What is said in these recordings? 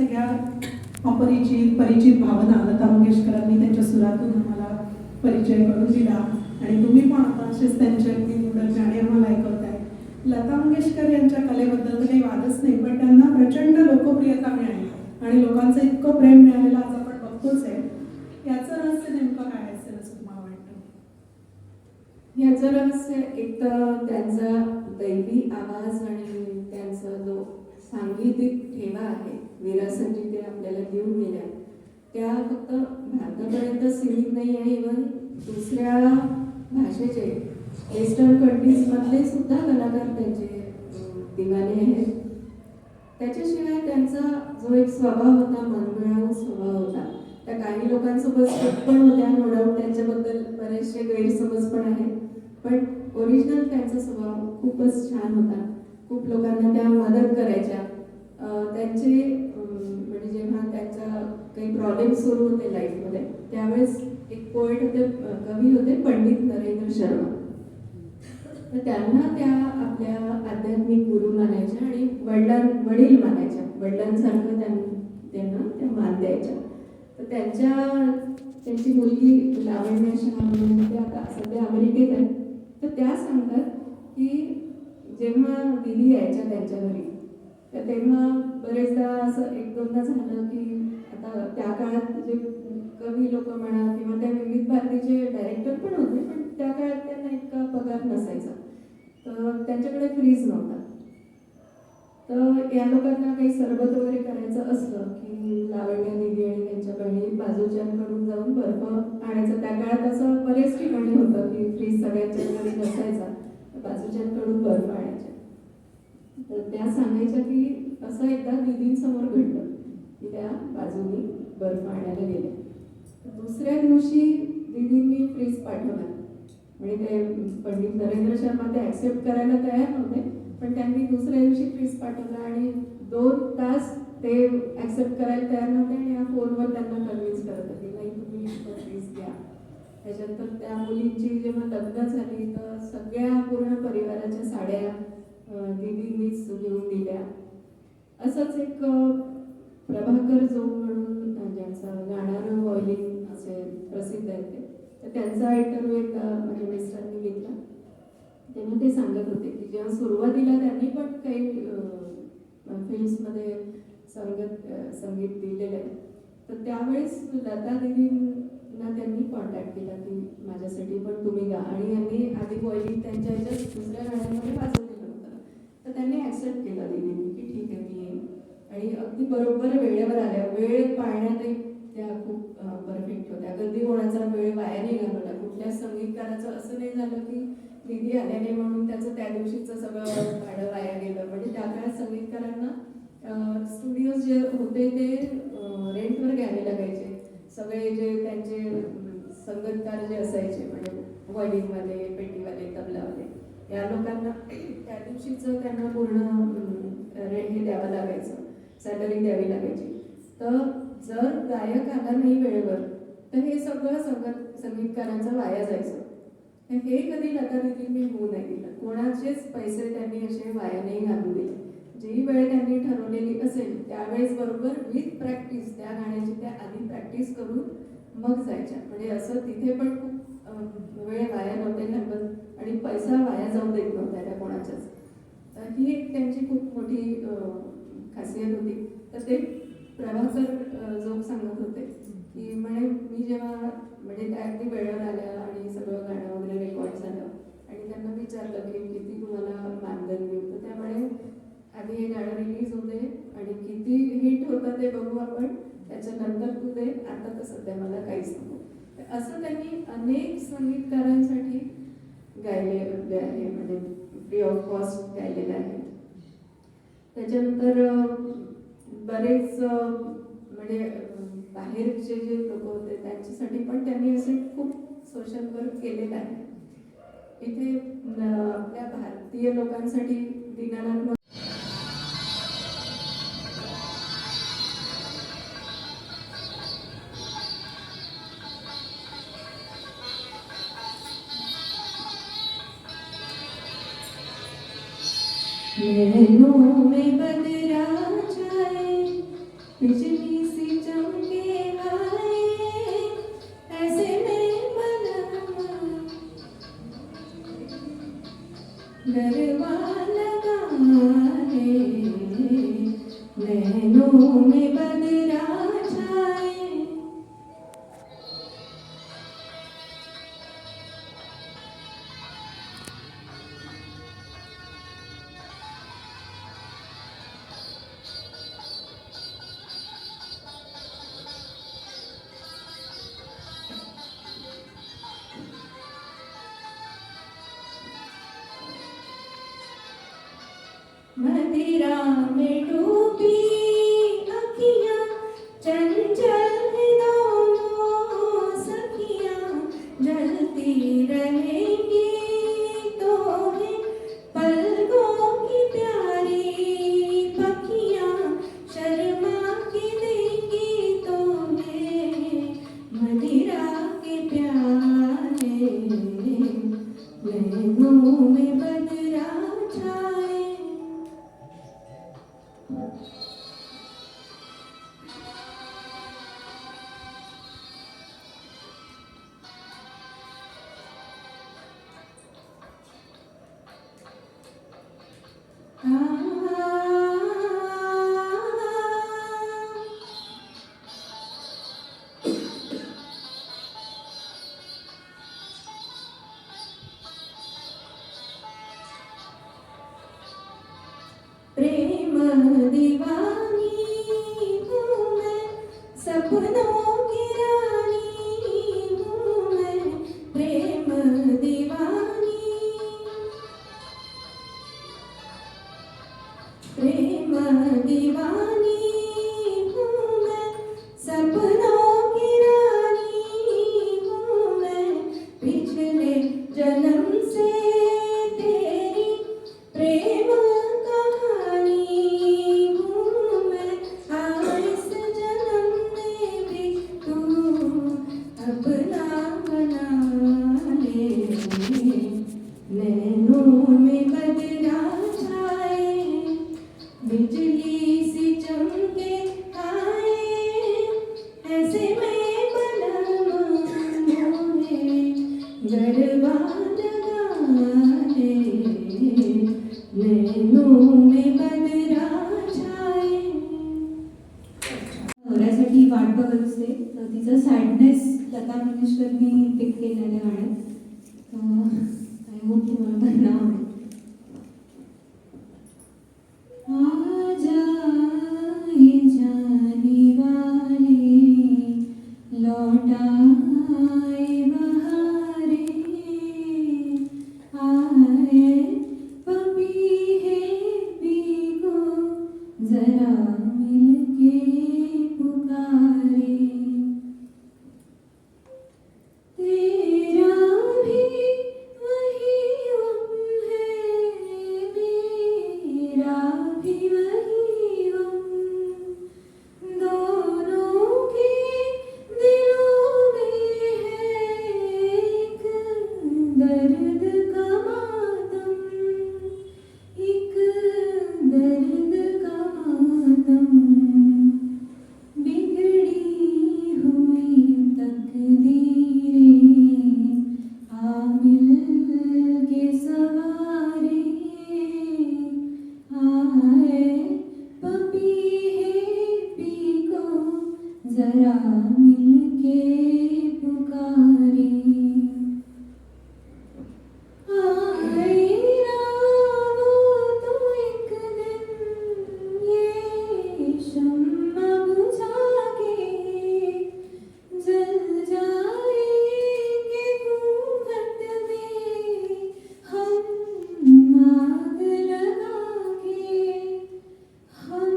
सगळ्या परिचित भावना लता मंगेशकरांनी त्यांच्या सुरातून आम्हाला परिचय करून दिला आणि तुम्ही पण आता असेच त्यांच्या अगदी निवडक गाणी आम्हाला ऐकवताय. लता मंगेशकर यांच्या कलेबद्दल तर काही वादच नाही, पण त्यांना प्रचंड लोकप्रियता मिळाली आणि लोकांचं इतकं प्रेम मिळालेलं आज आपण बघतोच आहे. याचं रहस्य नेमकं काय असेल असं तुम्हाला वाटतं? याचं रहस्य एक तर त्यांचा दैवी आवाज आणि त्यांचा जो सांगीतिक ठेवा आहे, विरासत जी ते आपल्याला देऊन गेल्या, त्या फक्त भारतापर्यंत सीमित नाही आहे. इव्हन दुसऱ्या भाषेचे वेस्टर्न कंट्रीजमधले सुद्धा कलाकार त्यांचे दिवाने आहेत. त्याच्याशिवाय त्यांचा जो एक स्वभाव होता, मनमिळावू स्वभाव होता, त्या काही लोकांसोबत स्ट्रिक्ट पण होत्या, नो डाऊट त्यांच्याबद्दल बरेचसे गैरसमज पण आहेत, पण ओरिजिनल त्यांचा स्वभाव खूपच छान होता. खूप लोकांना त्या मदत करायच्या. त्यांचे म्हणजे जेव्हा त्यांचा काही प्रॉब्लेम सुरू होते लाईफमध्ये, त्यावेळेस एक पोएट होते, कवी होते पंडित नरेंद्र शर्मा. तर त्यांना त्या आपल्या आध्यात्मिक गुरु मानायच्या आणि वडील मानायच्या, वडिलांसारखं त्यांना त्या मान द्यायच्या. तर त्यांची मुलगी लावण्या शहा म्हणून ते आता सध्या अमेरिकेत आहे. तर त्या सांगतात की जेव्हा दिदी यायच्या त्यांच्या घरी, तर तेव्हा बरेचदा असं एक दोनदा झालं की आता त्या काळात जे कवी लोक म्हणा किंवा त्या विविध भारतीचे डायरेक्टर पण होते, पण त्या काळात त्यांना इतका पगार नसायचा, तर त्यांच्याकडे फ्रीज नव्हता. तर या लोकांना काही सरबत वगैरे करायचं असलं की लावण्या दिदी आणि त्यांच्या बहिणी बाजूच्यांकडून जाऊन बर्फ आणायचं. त्या काळात असं बरेच ठिकाणी होतं की फ्रीज सगळ्यांच्या घरी नसायचा, बाजूच्यांकडून बर्फ आणायच्या. तर त्या सांगायच्या की असं एकदा दिदींसमोर घडलं की त्या बाजूनी बर्फ आणायला गेल्या. दुसऱ्या दिवशी दिदींनी फ्रीज पाठवला. म्हणजे ते पंडित नरेंद्र शर्मा ते ॲक्सेप्ट करायला तयार नव्हते, पण त्यांनी दुसऱ्या दिवशी फ्रीज पाठवला आणि 2 तास ते ॲक्सेप्ट करायला तयार नव्हते आणि या फोनवर त्यांना कन्व्हिन्स करत होते, नाही तुम्ही फ्रीज घ्या. त्याच्यानंतर त्या मुलींची जेव्हा लग्न झाली तर सगळ्या पूर्ण परिवाराच्या साड्या दिदींनीच घेऊन दिल्या. असंच एक प्रभाकर जोग म्हणून ज्यांचं गाणारं व्हायोलिन असे प्रसिद्ध आहे ते, तर त्यांचा इंटरव्ह्यू एकदा माझ्या मिस्टरांनी घेतला. तेव्हा ते सांगत होते की जेव्हा सुरुवातीला त्यांनी पण काही फिल्म्समध्ये संगीत दिलेलं आहे, तर त्यावेळेस लता दिदींना त्यांनी कॉन्टॅक्ट केला की माझ्यासाठी पण तुम्ही गा. आणि यांनी आधी व्हायोलिन त्यांच्या ह्याच्यात दुसऱ्या गाण्यांमध्ये वाजवलेलं होतं, तर त्यांनी ॲक्सेप्ट केलं दिदींनी की ठीक आहे मी येईन. आणि अगदी बरोबर वेळेवर आल्या. वेळ पाळण्यातही त्या खूप परफेक्ट होत्या. कधी कोणाचा वेळ वाया नाही घालवला. कुठल्या संगीतकाराचं असं नाही झालं की दिदी आल्या नाही म्हणून त्याचं त्या दिवशीचं सगळं भाडं वाया गेलं. म्हणजे त्या काळात संगीतकारांना स्टुडिओज जे होते ते रेंटवर घ्यावे लागायचे. सगळे जे त्यांचे संगीतकार जे असायचे, म्हणजे व्हायोलिनवाले, पेटीवाले, तबलावाले, या लोकांना त्या दिवशीचं त्यांना पूर्ण हे द्यावं लागायचं, सॅलरी द्यावी लागायची. तर जर गायक आला नाही वेळेवर तर हे सगळं संगीतकारांचं वाया जायचं. तर हे कधी लता दिदींनी होऊ नाही दिलं. कोणाचेच पैसे त्यांनी असे वाया नाही घालू दिले. जी वेळ त्यांनी ठरवलेली असेल त्यावेळेस बरोबर विथ प्रॅक्टिस त्या गाण्याची त्या आधी प्रॅक्टिस करून मग जायच्या. म्हणजे असं तिथे पण खूप वेळ वाया नव्हते घालवत आणि पैसा वाया जाऊ देत नव्हत्या त्या कोणाच्याच. तर ही एक त्यांची खूप मोठी खासियत होती. तर ते प्रभाकर जोग सांगत होते की म्हणे मी जेव्हा म्हणजे त्या अगदी वेळेवर आल्या आणि सगळं गाणं वगैरे रेकॉर्ड झालं आणि त्यांना विचारलं की किती तुम्हाला मानधन देऊ, तर त्यामुळे आधी हे गाणं रिलीज होते आणि किती हिट होतं ते बघू आपण, त्याच्यानंतर तू दे, आता तर सध्या मला काहीच नको. असं त्यांनी अनेक संगीतकारांसाठी गायलेले आहे, म्हणजे फ्री ऑफ कॉस्ट गायलेलं आहे. त्याच्यानंतर बरेच म्हणजे बाहेरचे जे लोक होते त्यांच्यासाठी पण त्यांनी असे खूप सोशल वर्क केलेलं आहे. इथे आपल्या भारतीय लोकांसाठी दीनानाथ नैनों में बदरा जाए दीवानी हूँ मैं, सपनों की रानी हूँ मैं, प्रेम दीवानी, प्रेम दीवानी हूँ मैं, सपनों की रानी हूँ मैं, पिछले जन्म से तेरी प्रेम कहानी हूँ मैं, इस जन्म में भी तू अपना बना ले, नैनों में बदला छाए, बिजली सी चमके आए, ऐसे में बलम मोहे गरबा लगा ले, नैनों में बदला छाए. नवऱ्यासाठी वाट बघत असते तर तिचं सॅडनेस लता मंगेशकरनी पिक केलेलं गाणं. आय होप तुम्हाला गाणं आवडेल. आजा ये जाने वाले लौट आए बहारे, आए पपीहे को जरा मिलके पुकारे, तेरा भी वही गम है, मेरा भी वही गम, दोनों के दिलों में है एक दर्द का मातम, एक दर्द का मातम, बिगड़ी हुई तकदीरें आ मिल के सवारे, आए पपीहे पी को जरा मिल के पुकारे, आएगा वो तो एक दिन ये शम्मा बुझा के, जल जाएंगे घूंघट में हम आग लगा के, हम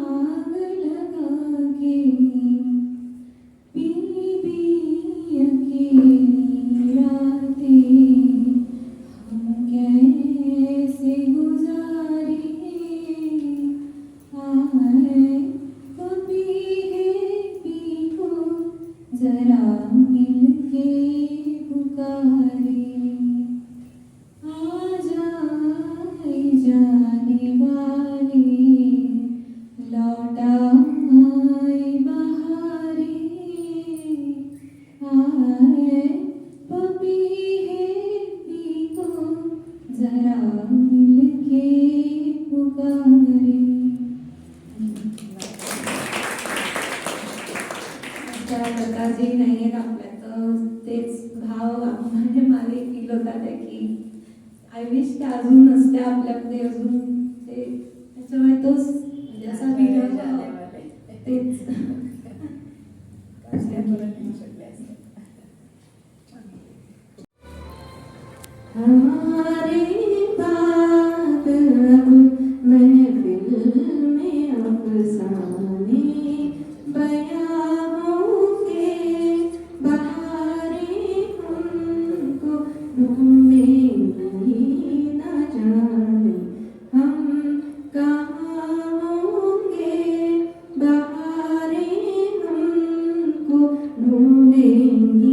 आग लगा के, पी पी अकेली रातें हम कैसे गुजारे, आए पपीहे पी को जरा मिल के पुकारे, आ जाए जाने वाले लौट आए बहारे, आए पपीहे पी को जरा मिल के पुकारे. आता लताजी नाही आहेत आपल्या, तर तेच भाव म्हणजे मला फील होतात आहे की आय विश त्या अजून नसत्या आपल्यामध्ये अजून, ते त्याच्यामुळे तोच म्हणजे असा विरह तेच हमारे बाद अब महफिल में अफसाने बयां होंगे, बहारे हमको ढूंढेंगी, न जाने हम कहाँ होंगे, बहारे हमको ढूंढेंगी.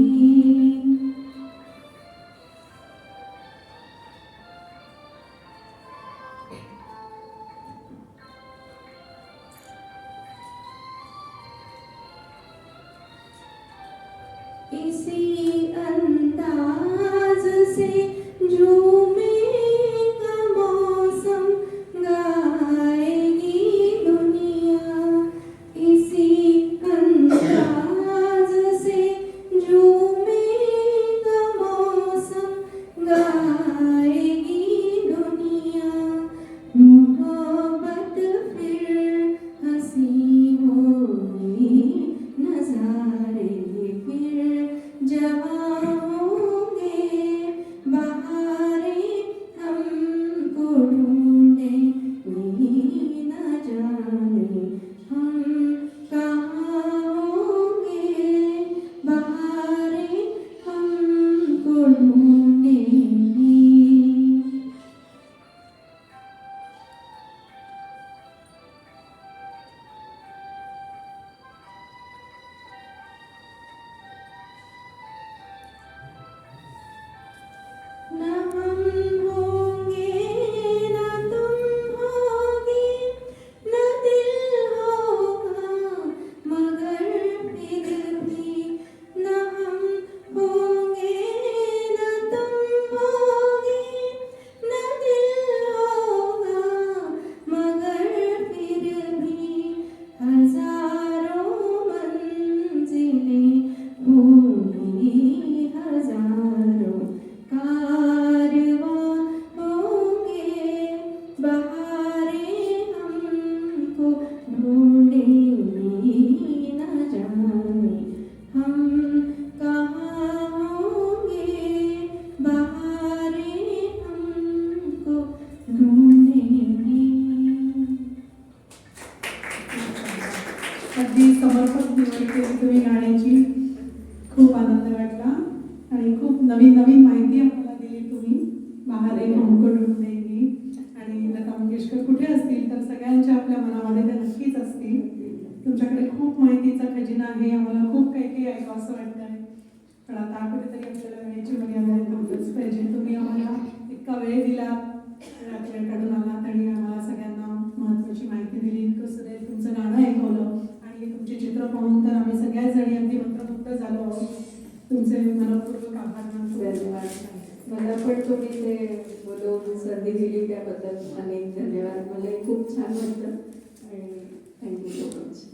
इसी अंदाज से झूमेगा मौसम, गाएगी दुनिया, इसी अंदाज से झूमेगा मौसम, गाएगी दुनिया, मोहब्बत खूप आनंद वाटला आणि खूप नवीन नवीन माहिती आम्हाला दिली तुम्ही. बाहर एक हमको ढूंढेंगी आणि लता मंगेशकर कुठे असतील तर सगळ्यांच्या आपल्या मनामध्ये त्या नक्कीच असतील. तुमच्याकडे खूप माहितीचा खजिना आहे, आम्हाला खूप काही काही ऐकावं असं वाटतंय, पण आता कुठेतरी आपल्याला वेळेची मर्यादा आहे, थांबलंच पाहिजे. तुम्ही आम्हाला इतका वेळ दिला, वेळ काढून आलात आणि आम्हाला सगळ्यांना महत्त्वाची माहिती दिली. सुरेल तुमचं गाणं ऐकवलं आणि तुमची चित्र पाहून तर आम्ही सगळ्याच जणी अगदी मंत्रमुग्ध झालो आहोत. तुमचे मनपूर्वक आभार मानतो. धन्यवाद. मला पण तुम्ही ते बोलवून संधी दिली त्याबद्दल अनेक धन्यवाद. मला खूप छान वाटलं आणि थँक्यू सो मच.